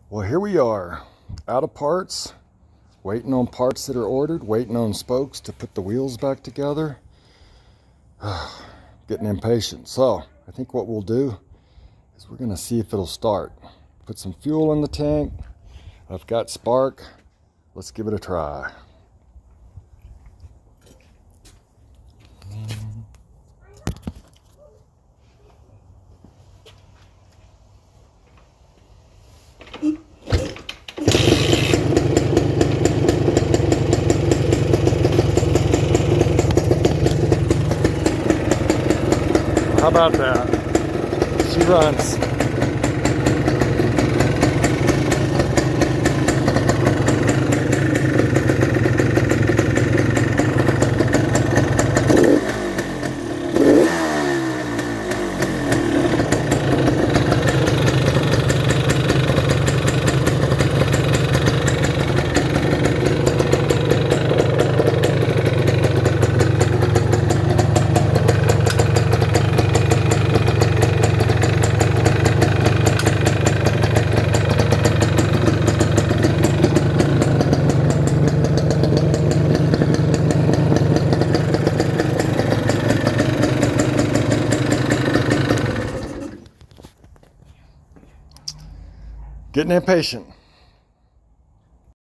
Well, here we are, out of parts, waiting on parts that are ordered, waiting on spokes to put the wheels back together. Getting impatient. So I think what we'll do is we're going to see if it'll start. Put some fuel in the tank. I've got spark. Let's give it a try. How about that? She runs. Getting impatient.